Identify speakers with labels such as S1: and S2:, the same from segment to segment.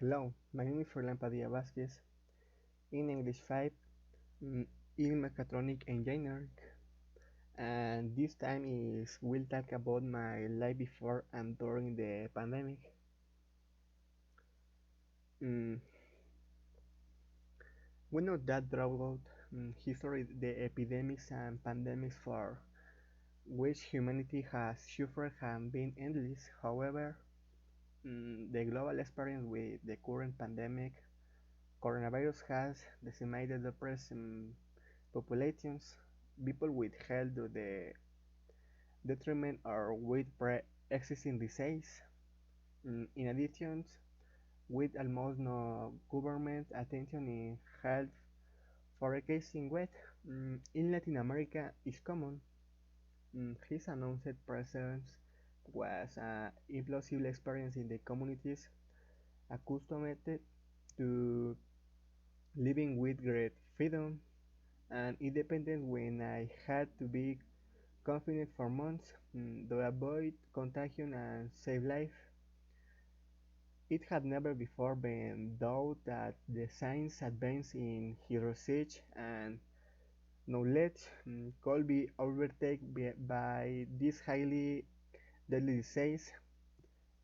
S1: Hello, my name is Froilán Padilla Vázquez. In English 5, mm, in mechatronic engineering, and this time is we'll talk about my life before and during the pandemic. Mm, we know that throughout history, the epidemics and pandemics for which humanity has suffered have been endless. However, the global experience with the current pandemic, coronavirus has decimated the present populations, people with health to the detriment or with pre-existing disease. In addition, with almost no government attention in health forecasting wet, in Latin America is common. His announced presence was an implausible experience in the communities accustomed to living with great freedom and independence when I had to be confined for months to avoid contagion and save life. It had never before been thought that the science advance in his research and knowledge could be overtaken by this highly deadly disease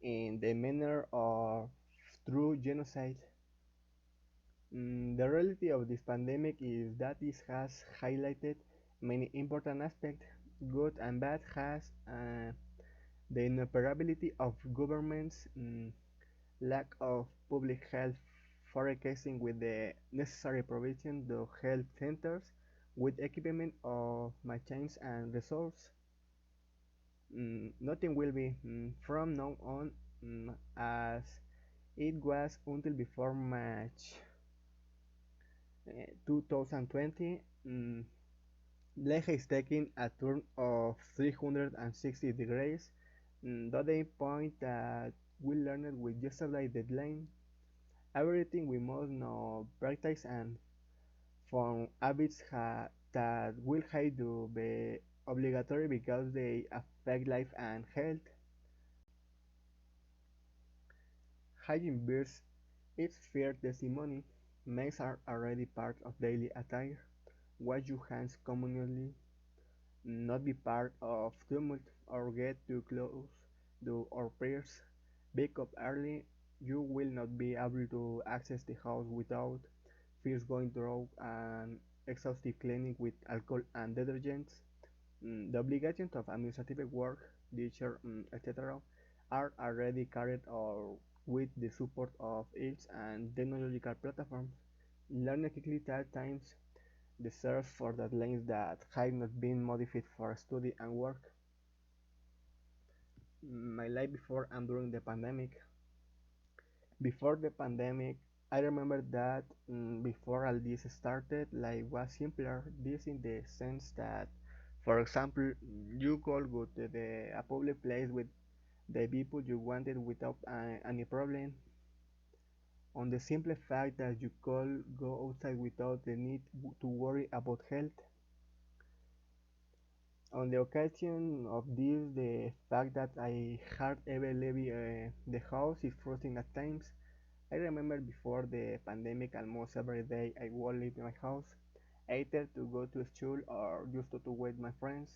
S1: in the manner of true genocide. The reality of this pandemic is that it has highlighted many important aspects, good and bad, has the inoperability of governments, lack of public health forecasting with the necessary provision to health centers with equipment of machines and resources. Nothing will be from now on as it was until before March 2020. Leja is taking a turn of 360 degrees. The point that we learned with yesterday deadline. Everything we must know practice and from habits that will have to be obligatory because they affect life and health. Hygiene bears its fair testimony. Masks are already part of daily attire. Wash your hands communally, not be part of tumult or get too close to our prayers. Wake up early. You will not be able to access the house without first going through an exhaustive cleaning with alcohol and detergents. The obligations of administrative work, teacher, etc., are already carried out with the support of apps and technological platforms. Learning quickly at times the search for deadlines that have not been modified for study and work. My life before and during the pandemic. Before the pandemic, I remember that before all this started, life was simpler. This in the sense that, for example, you could go to a public place with the people you wanted without any problem. On the simple fact that you could go outside without the need to worry about health. On the occasion of this, the fact that I hardly ever leave the house is frustrating at times. I remember before the pandemic, almost every day I would leave my house, either to go to school or just to wait my friends.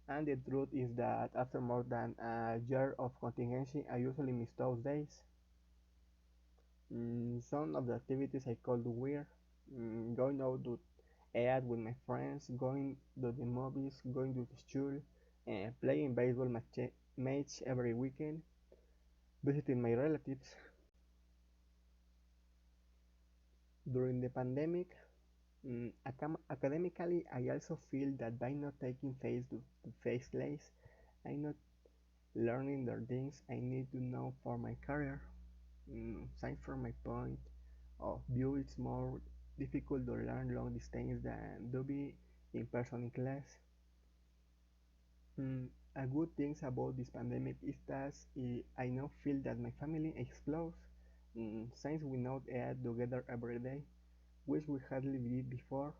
S1: And the truth is that after more than a year of contingency, I usually miss those days. Some of the activities I call do weird, going out to eat with my friends, going to the movies, going to the school, playing baseball match every weekend, visiting my relatives. During the pandemic, academically, I also feel that by not taking face class, I'm not learning the things I need to know for my career. Aside from my point of view, it's more difficult to learn long distance than to be in person in class. A good thing about this pandemic is that I now feel that my family is close. Since we not eat together every day, which we hardly did before.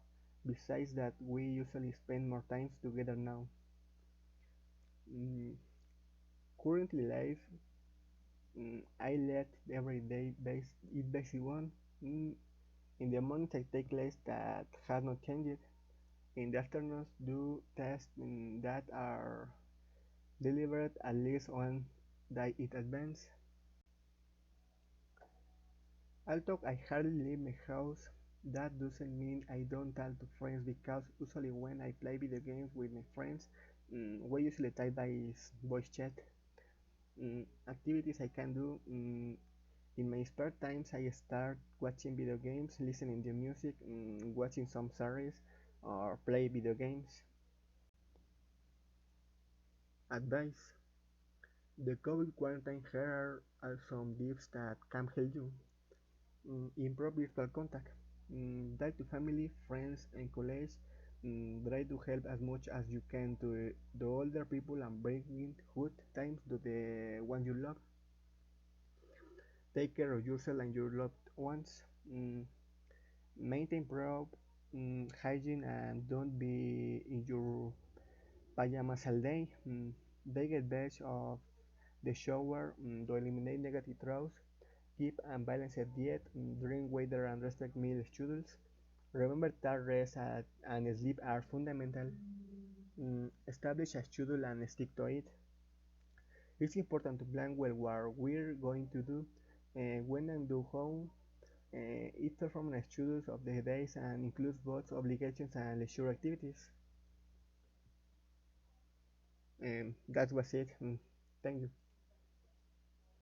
S1: Besides that, we usually spend more time together now. Mm, Currently, life I let every day eat basic one. Mm, in the morning, I take less that has not changed. In the afternoons, do tests that are delivered at least one day in advance. Although I hardly leave my house, that doesn't mean I don't talk to friends because usually when I play video games with my friends, we usually type by voice chat. Activities I can do in my spare times, I start watching video games, listening to music, watching some series, or play video games. Advice: the COVID quarantine here are some tips that can help you. Improve virtual contact. Talk to family, friends, and colleagues. Try to help as much as you can to the older people and bring in good times to the ones you love. Take care of yourself and your loved ones. Mm, Maintain proper hygiene and don't be in your pajamas all day. Take advantage of the shower to eliminate negative thoughts. Keep and balance a diet. Drink water and respect meal schedules. Remember that rest and sleep are fundamental. Establish a schedule and stick to it. It's important to plan well what we're going to do when and do how. It performs a schedule of the days and includes both obligations and leisure activities. That was it. Thank you.